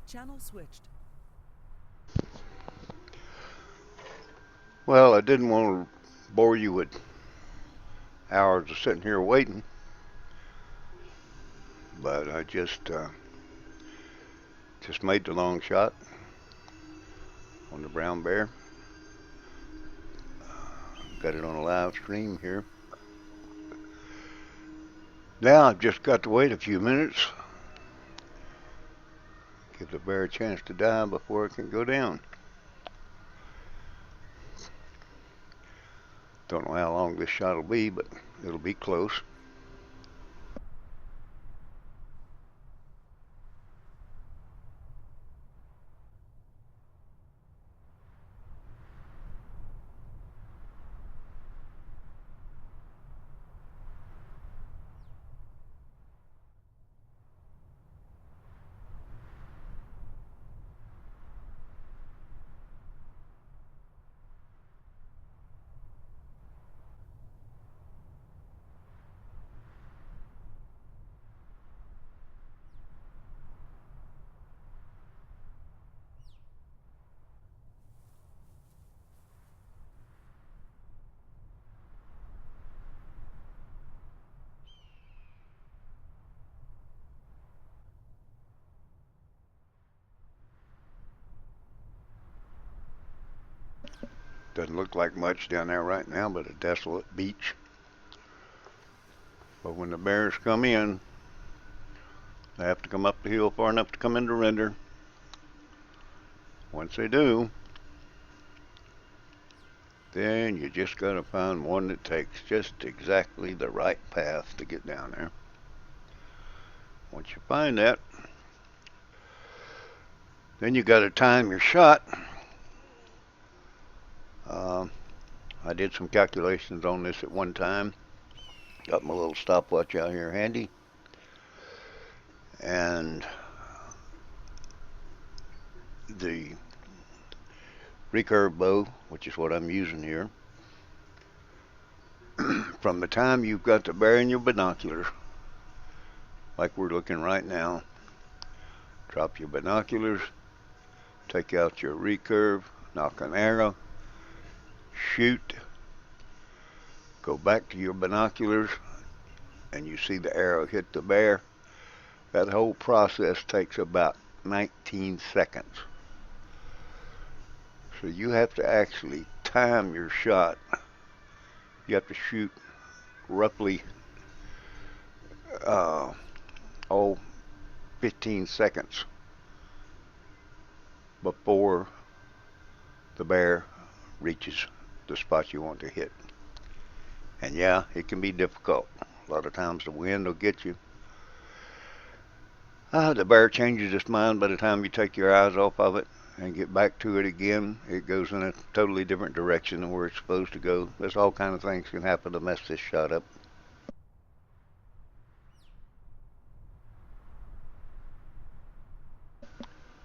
Channel switched. Well, I didn't want to bore you with hours of sitting here waiting, but I just made the long shot on the brown bear. Got it on a live stream here. Now I've just got to wait a few minutes, give the bear a chance to die before it can go down. Don't know how long this shot will be, but it'll be close. Doesn't look like much down there right now, but a desolate beach. But when the bears come in, they have to come up the hill far enough to come into render. Once they do, then you just got to find one that takes just exactly the right path to get down there. Once you find that, then you got to time your shot. I did some calculations on this at one time. Got my little stopwatch out here handy. And the recurve bow, which is what I'm using here, from the time you've got the bear in your binoculars, like we're looking right now, drop your binoculars, take out your recurve, knock an arrow, shoot, go back to your binoculars, and you see the arrow hit the bear. That whole process takes about 19 seconds. So you have to actually time your shot. You have to shoot roughly uh, 15 seconds before the bear reaches the spot you want to hit. And yeah, it can be difficult. A lot of times the wind will get you. The bear changes its mind by the time you take your eyes off of it and get back to it again. It goes in a totally different direction than where it's supposed to go. There's all kind of things can happen to mess this shot up.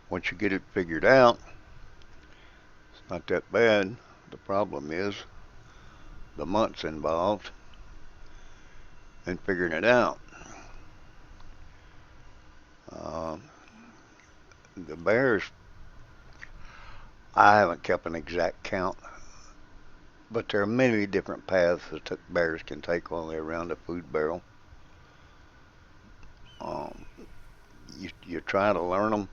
Once you get it figured out, it's not that bad. The problem is the months involved in figuring it out. The bears, I haven't kept an exact count, but there are many different paths that bears can take while they're around a food barrel. Um, you try to learn them,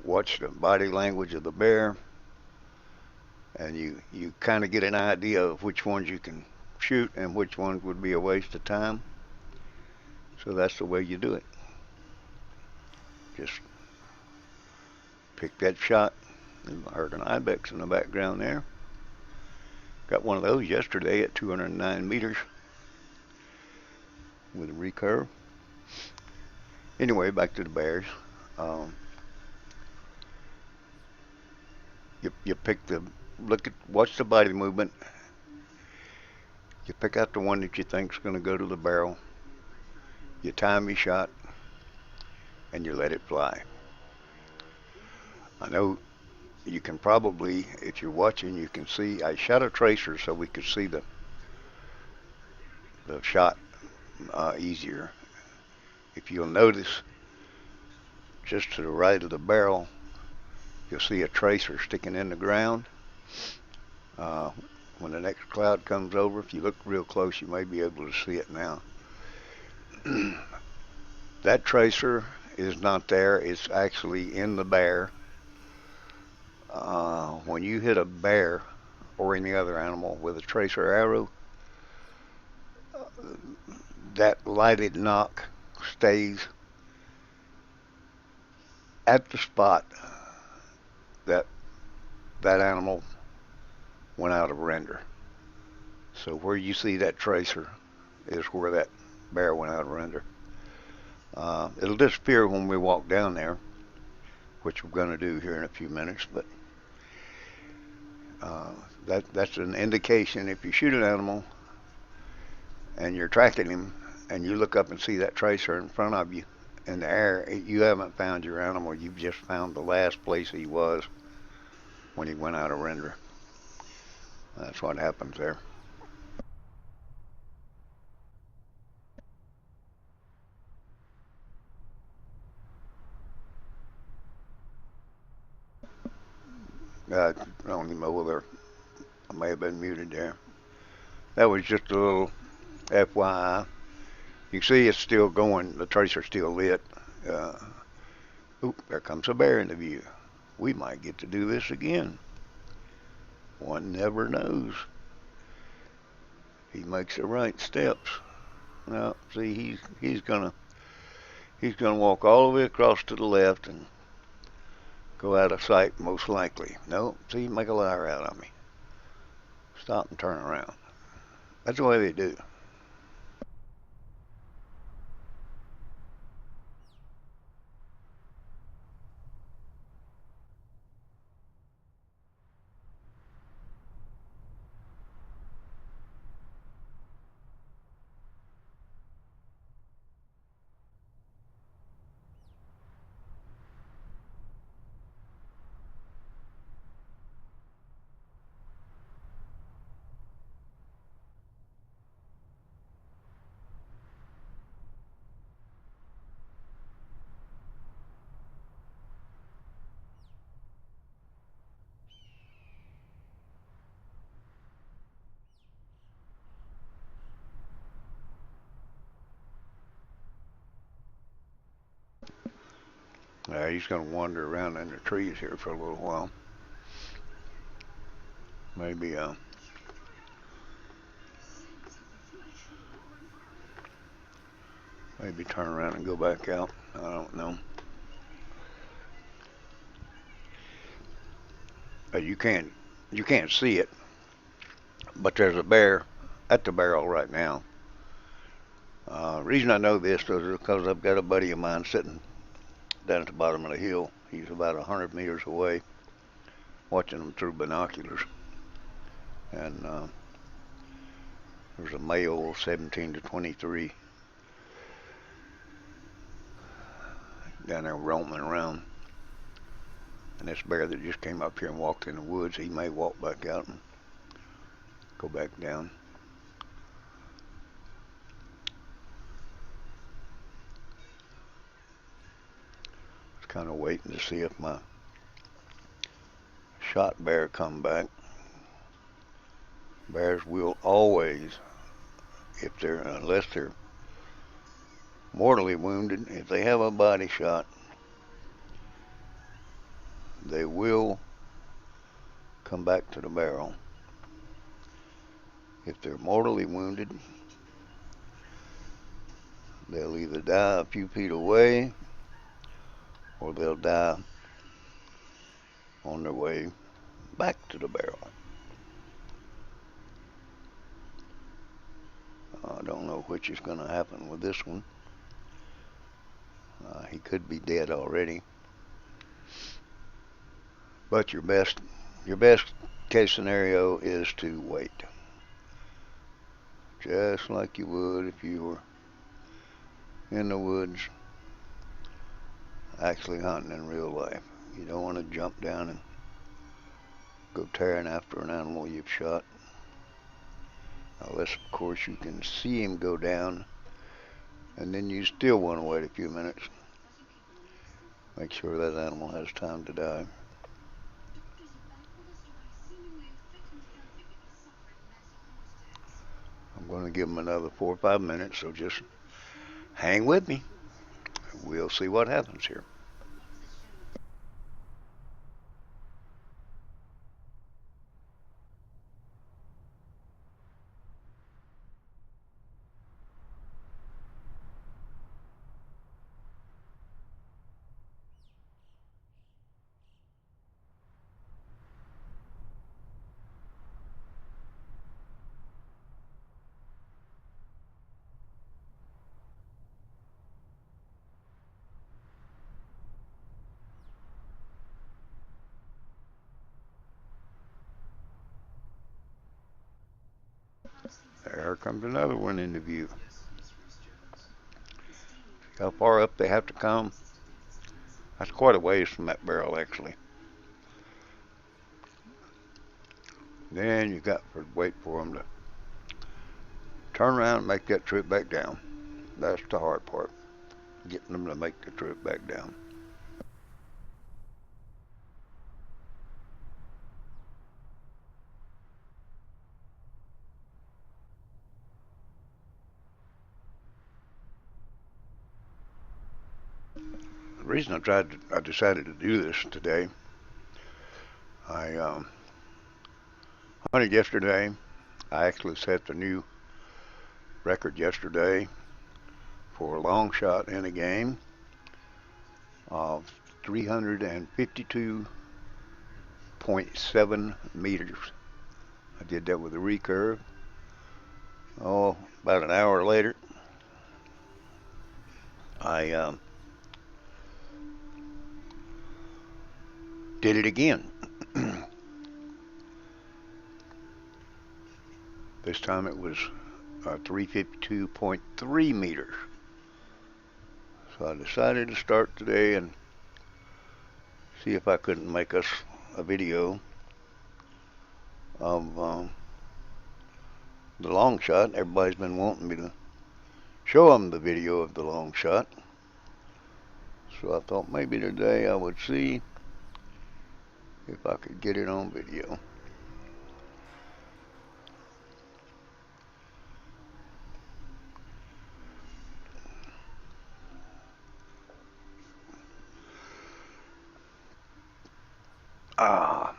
watch the body language of the bear, and you kind of get an idea of which ones you can shoot and which ones would be a waste of time. So that's the way you do it. Just pick that shot. I heard an ibex in the background there. Got one of those yesterday at 209 meters with a recurve. Anyway, back to the bears. Um, you pick watch the body movement. You pick out the one that you think's going to go to the barrel. You time your shot, and you let it fly. I know you can probably, if you're watching, you can see I shot a tracer so we could see the shot easier. If you'll notice, just to the right of the barrel, you'll see a tracer sticking in the ground. When the next cloud comes over, if you look real close, you may be able to see it now. That tracer is not there. It's actually in the bear. When you hit a bear or any other animal with a tracer arrow, that lighted knock stays at the spot that that animal went out of render. So where you see that tracer is where that bear went out of render. It'll disappear when we walk down there, which we're going to do here in a few minutes, but that's an indication. If you shoot an animal and you're tracking him and you look up and see that tracer in front of you in the air, you haven't found your animal. You've just found the last place he was when he went out of render. That's what happens there. I don't even know whether I may have been muted there. That was just a little FYI. You can see it's still going. The tracer's still lit. Oop, there comes a bear into view. We might get to do this again. One never knows. He makes the right steps. Now, see, he's gonna walk all the way across to the left and go out of sight, most likely. No, see, make a liar out of me. Stop and turn around. That's the way they do. He's going to wander around in the trees here for a little while. Maybe turn around and go back out. I don't know. You can't see it, but there's a bear at the barrel right now. Reason I know this is because I've got a buddy of mine sitting down at the bottom of the hill. He's about 100 meters away, watching them through binoculars. And there's a male, 17 to 23, down there roaming around. And this bear that just came up here and walked in the woods, he may walk back out and go back down. Just kind of waiting to see if my shot bear come back. Bears will always, unless they're mortally wounded, if they have a body shot, they will come back to the barrel. If they're mortally wounded, they'll either die a few feet away or they'll die on their way back to the barrel. I don't know which is going to happen with this one. He could be dead already. But your best case scenario is to wait. Just like you would if you were in the woods actually hunting in real life. You don't want to jump down and go tearing after an animal you've shot. Unless, of course, you can see him go down, and then you still want to wait a few minutes. Make sure that animal has time to die. I'm going to give him another 4 or 5 minutes, so just hang with me. We'll see what happens here. There comes another one into view. How far up they have to come? That's quite a ways from that barrel, actually. Then you got to wait for them to turn around and make that trip back down. That's the hard part, getting them to make the trip back down. The reason I decided to do this today, I hunted yesterday. I actually set the new record yesterday for a long shot in a game of 352.7 meters. I did that with a recurve. Oh, about an hour later, I did it again. This time it was 352.3 meters. So I decided to start today and see if I couldn't make us a video of the long shot. Everybody's been wanting me to show them the video of the long shot. So I thought maybe today I would see if I could get it on video. I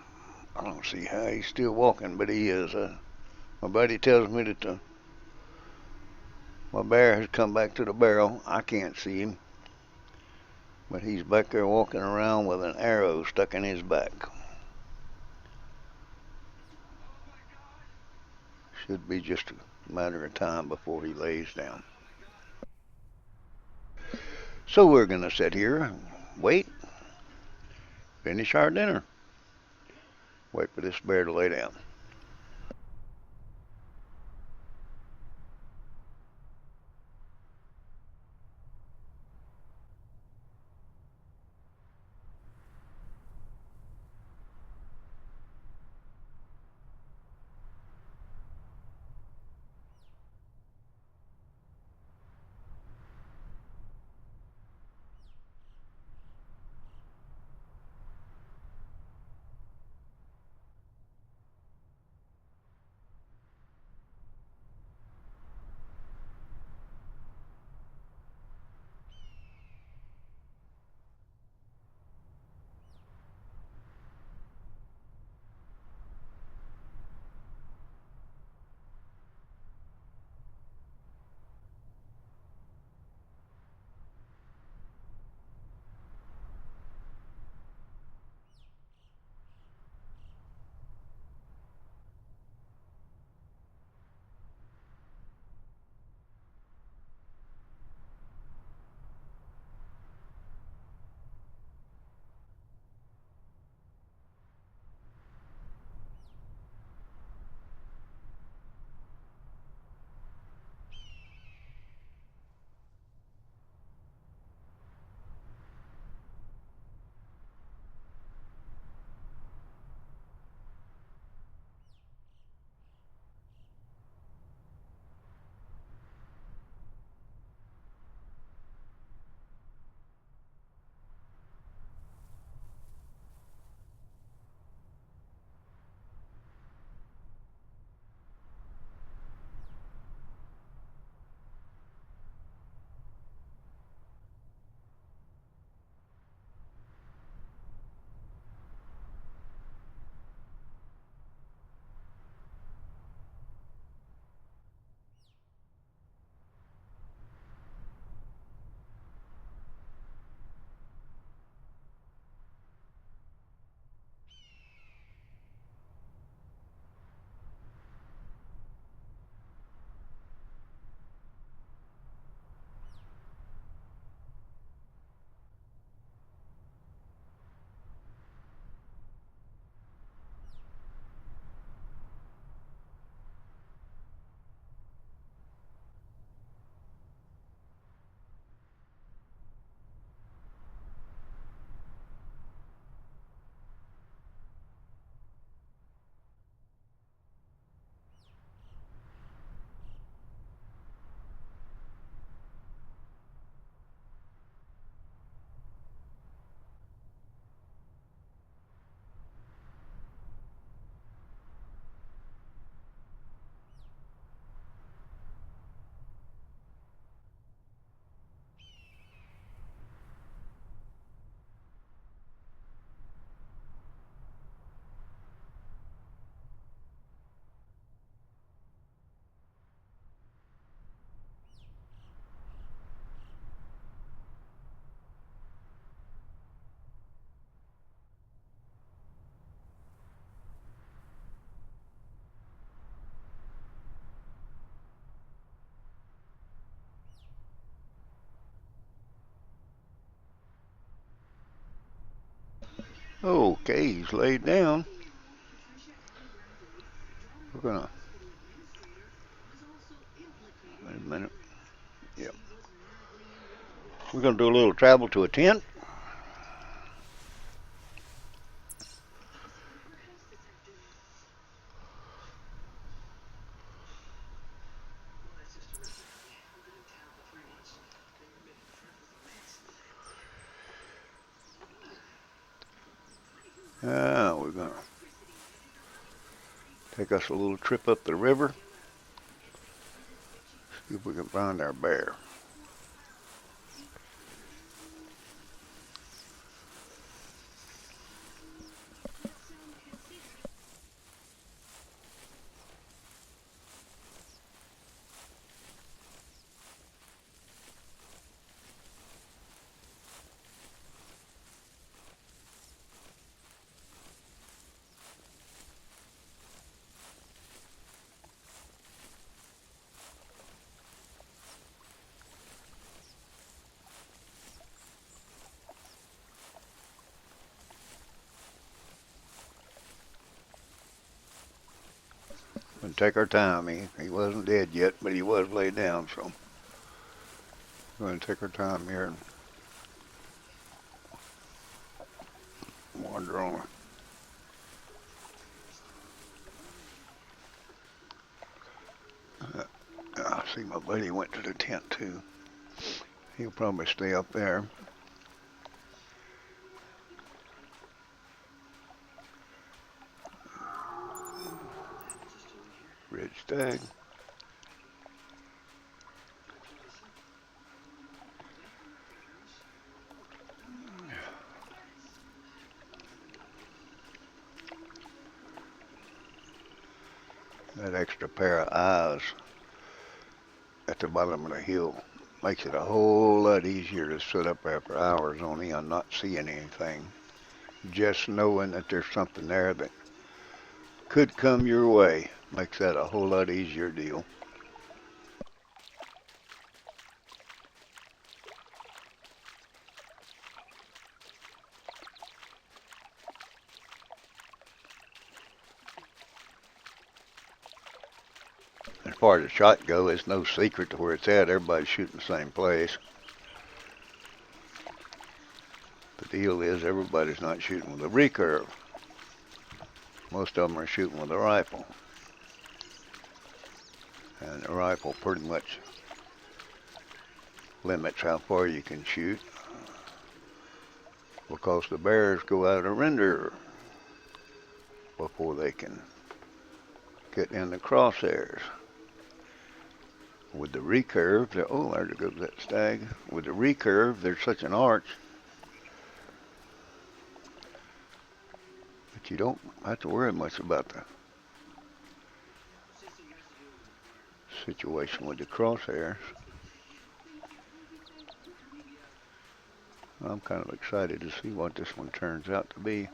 don't see how he's still walking, but he is. My buddy tells me that my bear has come back to the barrel. I can't see him, but he's back there walking around with an arrow stuck in his back. Should be just a matter of time before he lays down. So we're going to sit here, wait, finish our dinner, wait for this bear to lay down. Okay, he's laid down. We're gonna, wait a minute. Yep. We're gonna do a little travel to a tent. We're gonna take us a little trip up the river. See if we can find our bear. And take our time. He wasn't dead yet, but he was laid down, so we're gonna take our time here and wander on. I see my buddy went to the tent too. He'll probably stay up there. Red stag. That extra pair of eyes at the bottom of the hill makes it a whole lot easier to sit up there for hours on end, not seeing anything. Just knowing that there's something there that could come your way makes that a whole lot easier deal. As far as the shot go, it's no secret to where it's at. Everybody's shooting the same place. The deal is everybody's not shooting with a recurve. Most of them are shooting with a rifle. And the rifle pretty much limits how far you can shoot because the bears go out of render before they can get in the crosshairs. With the recurve, oh, there goes that stag. With the recurve, there's such an arch that you don't have to worry much about the situation with the crosshairs. I'm kind of excited to see what this one turns out to be.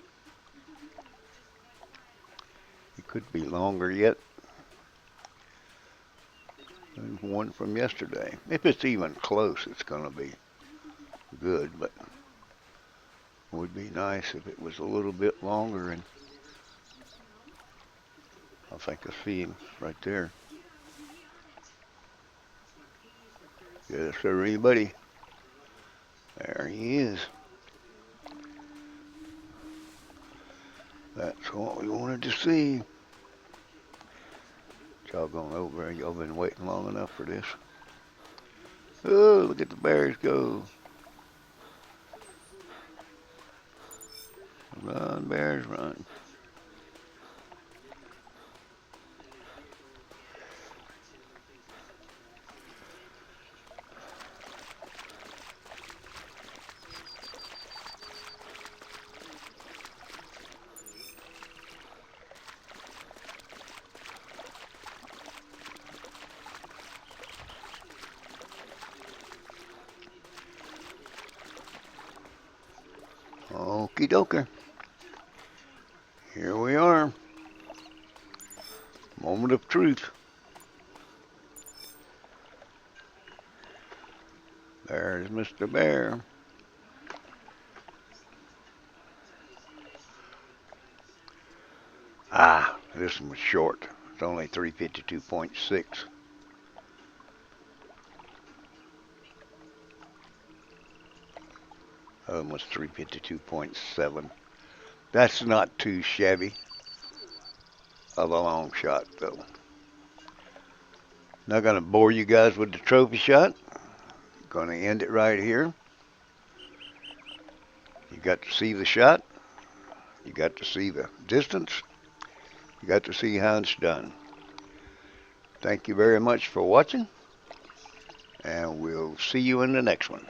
It could be longer yet than one from yesterday. If it's even close, it's going to be good, but it would be nice if it was a little bit longer. And I think I see him right there. Yes, sir, buddy. There he is. That's what we wanted to see. Y'all going over? Y'all been waiting long enough for this? Oh, look at the bears go. Run, bears, run. Okie dokie. Here we are. Moment of truth. There's Mr. Bear. This one was short. It's only 352.6. Almost 352.7. That's not too shabby of a long shot, though. Not going to bore you guys with the trophy shot. Going to end it right here. You got to see the shot. You got to see the distance. You got to see how it's done. Thank you very much for watching, and we'll see you in the next one.